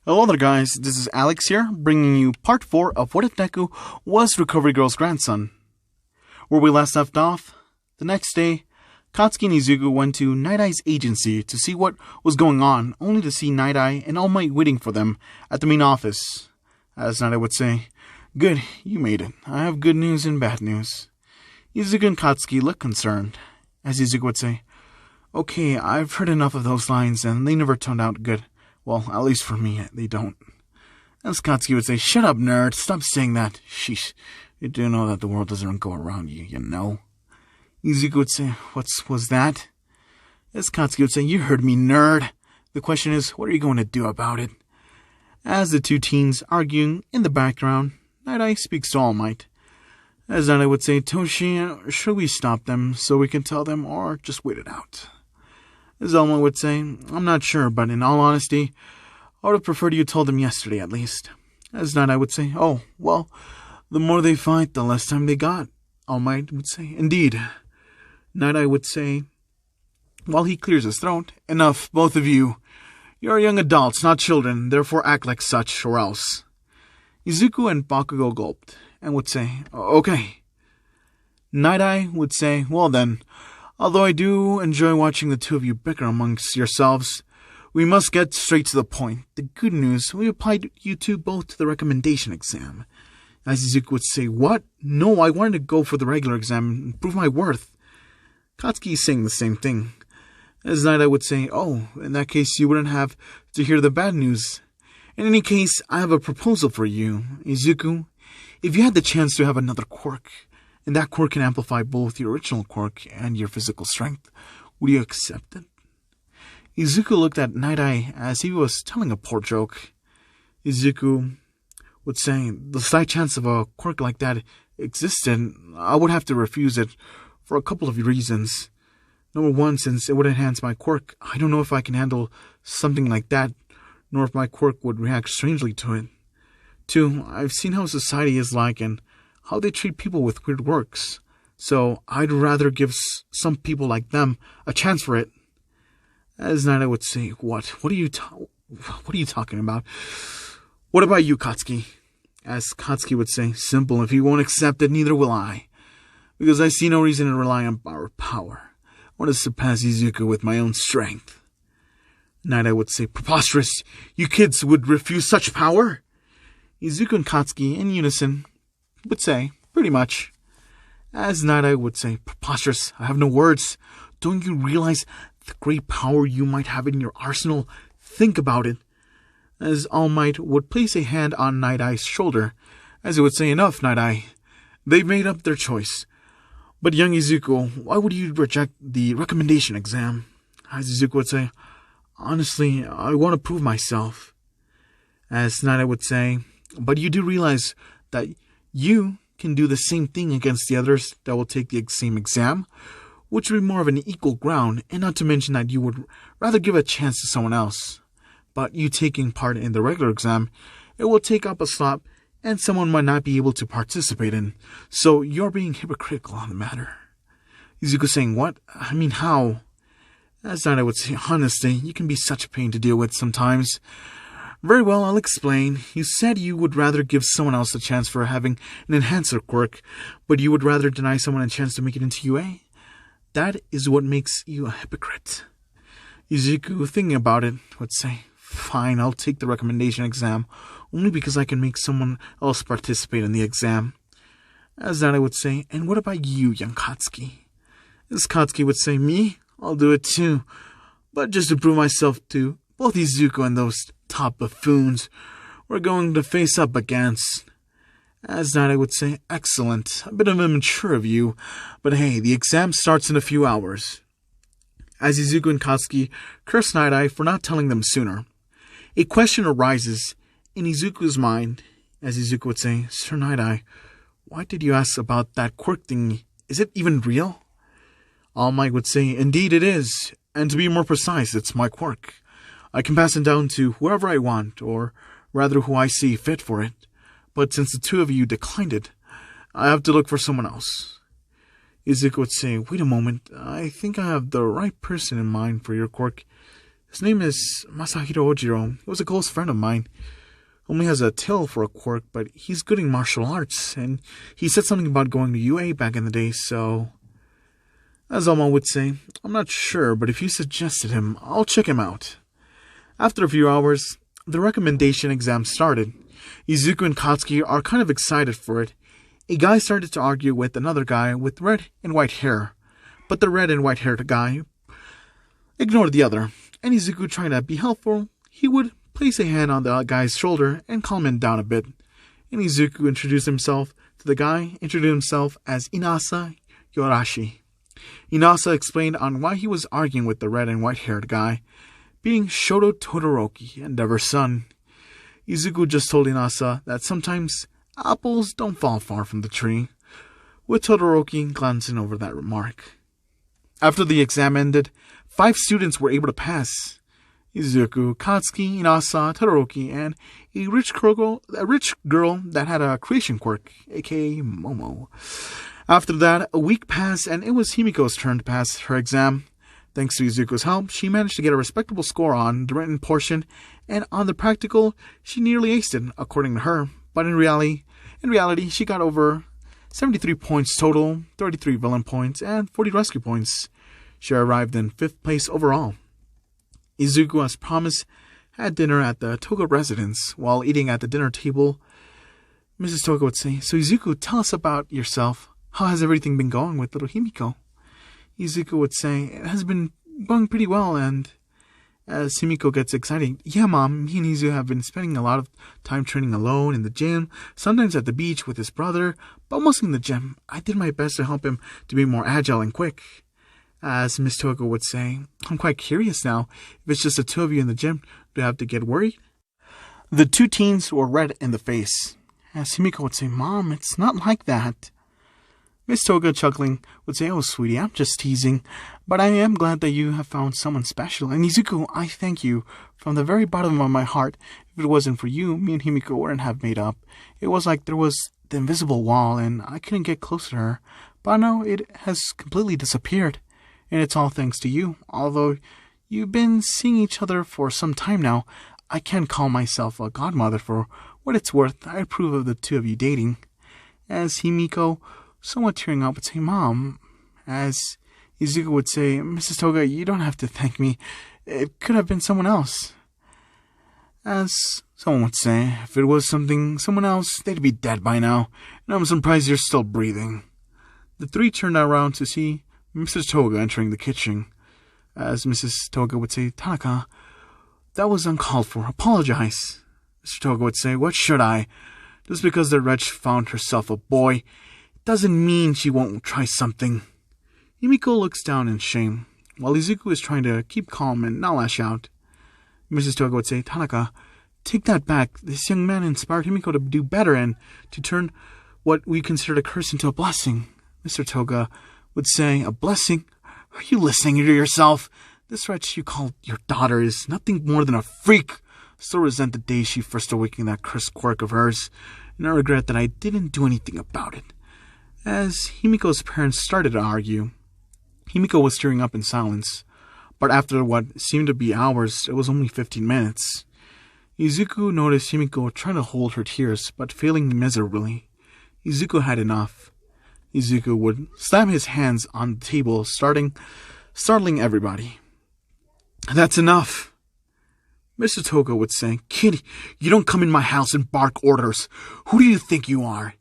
Hello there guys, this is Alex here, bringing you part 4 of What If Deku was Recovery Girl's grandson. Where we last left off, the next day, Katsuki and Izuku went to Night Eye's agency to see what was going on, only to see Night Eye and All Might waiting for them at the main office. As Night Eye would say, "Good, you made it. I have good news and bad news." Izuku and Katsuki looked concerned, as Izuku would say, "Okay, I've heard enough of those lines and they never turned out good. Well, at least for me, they don't." As Katsuki would say, "Shut up, nerd. Stop saying that. Sheesh. You do know that the world doesn't go around you, you know." Izuku would say, "What was that?" As Katsuki would say, "You heard me, nerd. The question is, what are you going to do about it?" As the two teens arguing in the background, Night Eye speaks to All Might. As Night Eye would say, "Toshi, should we stop them so we can tell them, or just wait it out?" As All Might would say, "I'm not sure, but in all honesty, I would have preferred you told them yesterday at least." As Night Eye would say, "Oh, well, the more they fight, the less time they got." All Might would say, "Indeed." Night Eye would say, while he clears his throat, "Enough, both of you. You're young adults, not children, therefore act like such, or else." Izuku and Bakugo gulped, and would say, "Okay." Night Eye would say, "Well then, although I do enjoy watching the two of you bicker amongst yourselves, we must get straight to the point. The good news, we applied you two both to the recommendation exam." As Izuku would say, "What? No, I wanted to go for the regular exam and prove my worth." Katsuki is saying the same thing. As Night Eye would say, "Oh, in that case you wouldn't have to hear the bad news. In any case, I have a proposal for you. Izuku, if you had the chance to have another quirk, and that quirk can amplify both your original quirk and your physical strength, would you accept it?" Izuku looked at Night Eye as he was telling a poor joke. Izuku would say, "The slight chance of a quirk like that existed, I would have to refuse it for a couple of reasons. Number one, since it would enhance my quirk, I don't know if I can handle something like that, nor if my quirk would react strangely to it. Two, I've seen how society is like and how they treat people with weird quirks, so I'd rather give some people like them a chance for it." As Night Eye would say, What are you talking about? What about you, Katsuki?" As Katsuki would say, "Simple. If you won't accept it, neither will I. Because I see no reason to rely on our power. I want to surpass Izuku with my own strength." Night Eye would say, "Preposterous! You kids would refuse such power?" Izuku and Katsuki, in unison, would say, "Pretty much." As Night Eye would say, "Preposterous! I have no words. Don't you realize the great power you might have in your arsenal? Think about it." As All Might would place a hand on Night Eye's shoulder, as it would say, "Enough, Night Eye. They've made up their choice. But young Izuku, why would you reject the recommendation exam?" As Izuku would say, "Honestly, I want to prove myself." As Night Eye would say, "But you do realize that you can do the same thing against the others that will take the same exam, which would be more of an equal ground, and not to mention that you would rather give a chance to someone else. But you taking part in the regular exam, it will take up a slot and someone might not be able to participate in, so you're being hypocritical on the matter." Izuku saying, "What? I mean, how?" As Night Eye would say, "Honestly, you can be such a pain to deal with sometimes." "Very well, I'll explain. You said you would rather give someone else a chance for having an enhancer quirk, but you would rather deny someone a chance to make it into UA? That is what makes you a hypocrite." Izuku, thinking about it, would say, "Fine, I'll take the recommendation exam, only because I can make someone else participate in the exam." As Night Eye would say, "And what about you, young Katsuki?" As Katsuki would say, "Me? I'll do it too, but just to prove myself to both Izuku and those top buffoons we're going to face up against." As Night Eye would say, "Excellent, a bit of immature of you, but hey, the exam starts in a few hours." As Izuku and Katsuki curse Night Eye for not telling them sooner, a question arises in Izuku's mind, as Izuku would say, "Sir Night Eye, why did you ask about that quirk thing? Is it even real?" All Might would say, "Indeed it is, and to be more precise, it's my quirk. I can pass it down to whoever I want, or rather who I see fit for it. But since the two of you declined it, I have to look for someone else." Izuku would say, "Wait a moment, I think I have the right person in mind for your quirk. His name is Masahiro Ojiro. He was a close friend of mine. Only has a tail for a quirk, but he's good in martial arts, and he said something about going to UA back in the day, so... As Alma would say, I'm not sure, but if you suggested him, I'll check him out. After a few hours, the recommendation exam started. Izuku and Katsuki are kind of excited for it. A guy started to argue with another guy with red and white hair, but the red and white-haired guy ignored the other, and Izuku, trying to be helpful, he would place a hand on the guy's shoulder and calm him down a bit. And Izuku introduced himself to the guy, introduced himself as Inasa Yorashi. Inasa explained on why he was arguing with the red and white-haired guy, being Shoto Todoroki, Endeavor's son. Izuku just told Inasa that sometimes apples don't fall far from the tree, with Todoroki glancing over that remark. After the exam ended, 5 students were able to pass. Izuku, Katsuki, Inasa, Todoroki, and a rich girl that had a creation quirk, aka Momo. After that, a week passed, and it was Himiko's turn to pass her exam. Thanks to Izuku's help, she managed to get a respectable score on the written portion, and on the practical, she nearly aced it, according to her. But in reality, she got over 73 points total, 33 villain points, and 40 rescue points. She arrived in 5th place overall. Izuku, as promised, had dinner at the Toga residence. While eating at the dinner table, Mrs. Toga would say, "So Izuku, tell us about yourself. How has everything been going with little Himiko?" Izuku would say, "It has been going pretty well," and as Himiko gets excited, "Yeah, Mom, me and Izu have been spending a lot of time training alone in the gym, sometimes at the beach with his brother, but mostly in the gym. I did my best to help him to be more agile and quick." As Miss Toga would say, "I'm quite curious now. If it's just the 2 of you in the gym, do I have to get worried?" The 2 teens were red in the face. As Himiko would say, "Mom, it's not like that." Miss Toga, chuckling, would say, "Oh, sweetie, I'm just teasing. But I am glad that you have found someone special. And Izuku, I thank you from the very bottom of my heart. If it wasn't for you, me and Himiko wouldn't have made up. It was like there was the invisible wall, and I couldn't get close to her. But now it has completely disappeared. And it's all thanks to you. Although you've been seeing each other for some time now, I can't call myself a godmother. For what it's worth, I approve of the 2 of you dating." As Himiko, somewhat tearing up, would say, "Mom," as Izuku would say, "Mrs. Toga, you don't have to thank me. It could have been someone else." As someone would say, "If it was someone else, they'd be dead by now, and I'm surprised you're still breathing." The 3 turned around to see Mrs. Toga entering the kitchen. As Mrs. Toga would say, "Tanaka, that was uncalled for. Apologize." Mr. Toga would say, "What should I? Just because the wretch found herself a boy, doesn't mean she won't try something." Himiko looks down in shame, while Izuku is trying to keep calm and not lash out. Mrs. Toga would say, "Tanaka, take that back. This young man inspired Himiko to do better and to turn what we considered a curse into a blessing." Mr. Toga would say, "A blessing? Are you listening to yourself? This wretch you call your daughter is nothing more than a freak. Still resent the day she first awakened that cursed quirk of hers, and I regret that I didn't do anything about it." As Himiko's parents started to argue, Himiko was tearing up in silence, but after what seemed to be hours, it was only 15 minutes. Izuku noticed Himiko trying to hold her tears, but failing miserably. Izuku had enough. Izuku would slam his hands on the table, startling everybody. "That's enough." Mr. Toga would say, "Kid, you don't come in my house and bark orders. Who do you think you are?"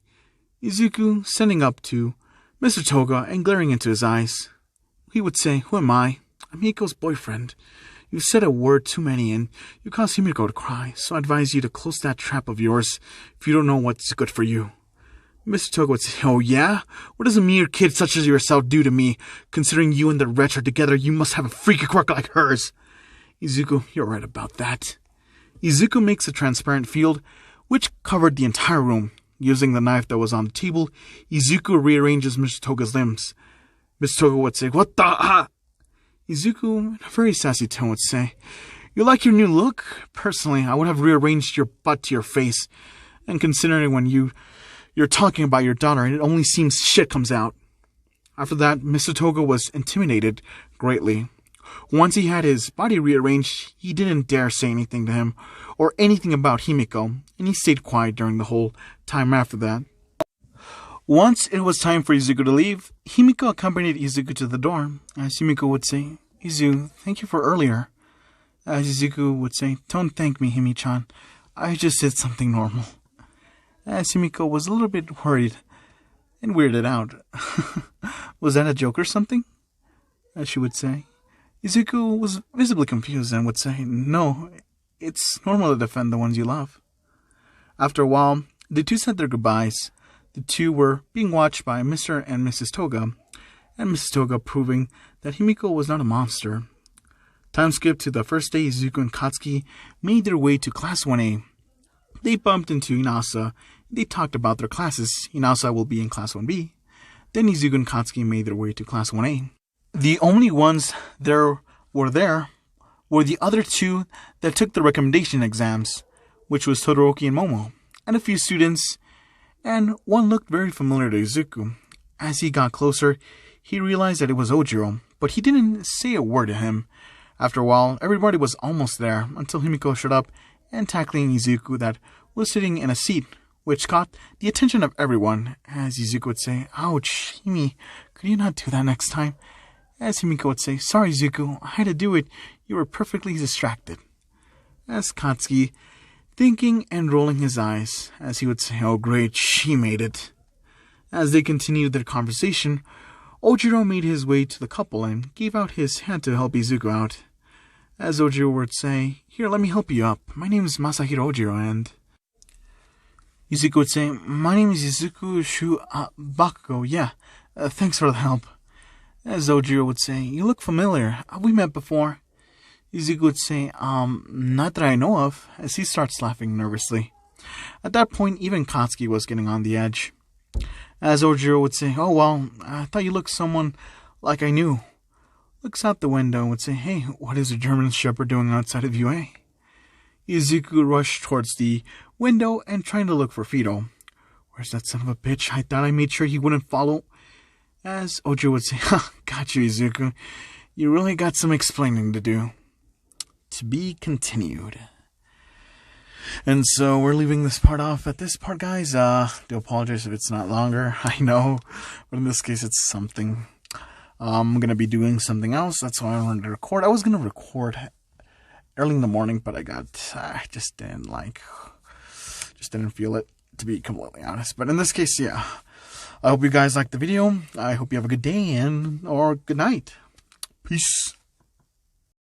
Izuku, standing up to Mr. Toga and glaring into his eyes, he would say, "Who am I? I'm Hiko's boyfriend. You've said a word too many and you caused Himiko to cry, so I advise you to close that trap of yours if you don't know what's good for you." Mr. Toga would say, "Oh yeah? What does a mere kid such as yourself do to me? Considering you and the wretch are together, you must have a freaky quirk like hers." Izuku, "You're right about that." Izuku makes a transparent field, which covered the entire room. Using the knife that was on the table, Izuku rearranges Mr. Toga's limbs. Mr. Toga would say, "What the ah?" Izuku, in a very sassy tone, would say, "You like your new look? Personally, I would have rearranged your butt to your face. And considering when you're talking about your daughter, and it only seems shit comes out." After that, Mr. Toga was intimidated greatly. Once he had his body rearranged, he didn't dare say anything to him or anything about Himiko, and he stayed quiet during the whole time after that. Once it was time for Izuku to leave, Himiko accompanied Izuku to the door, as Himiko would say, "Izu, thank you for earlier." As Izuku would say, "Don't thank me, Himi-chan. I just did something normal." As Himiko was a little bit worried and weirded out. "Was that a joke or something?" as she would say. Izuku was visibly confused and would say, "No, it's normal to defend the ones you love." After a while, the two said their goodbyes. The two were being watched by Mr. and Mrs. Toga, and Mrs. Toga proving that Himiko was not a monster. Time skipped to the first day Izuku and Katsuki made their way to Class 1A. They bumped into Inasa. They talked about their classes. Inasa will be in Class 1B. Then Izuku and Katsuki made their way to Class 1A. The only ones there were the other two that took the recommendation exams, which was Todoroki and Momo, and a few students, and one looked very familiar to Izuku. As he got closer, he realized that it was Ojiro, but he didn't say a word to him. After a while, everybody was almost there, until Himiko showed up and tackling Izuku that was sitting in a seat, which caught the attention of everyone, as Izuku would say, "Ouch, Himi, could you not do that next time?" As Himiko would say, "Sorry, Izuku, I had to do it. You were perfectly distracted." As Katsuki, thinking and rolling his eyes, as he would say, "Oh great, she made it." As they continued their conversation, Ojiro made his way to the couple and gave out his hand to help Izuku out. As Ojiro would say, "Here, let me help you up. My name is Masahiro Ojiro," and Izuku would say, "My name is Izuku Bakugo, yeah, thanks for the help." As Ojiro would say, "You look familiar. Have we met before?" Izuku would say, "Not that I know of," as he starts laughing nervously. At that point, even Katsuki was getting on the edge. As Ojiro would say, "Oh well, I thought you looked someone like I knew." Looks out the window and would say, "Hey, what is a German Shepherd doing outside of UA?" Izuku rushed towards the window and trying to look for Fido. "Where's that son of a bitch? I thought I made sure he wouldn't follow." As Ojiro would say, "Got you, Izuku. You really got some explaining to do." To be continued. And so we're leaving this part off at this part, guys. Do apologize if it's not longer. I know, but in this case, it's something. I'm gonna be doing something else. That's why I wanted to record. I was gonna record early in the morning, but I just didn't feel it, to be completely honest. But in this case, yeah. I hope you guys liked the video. I hope you have a good day or good night. Peace.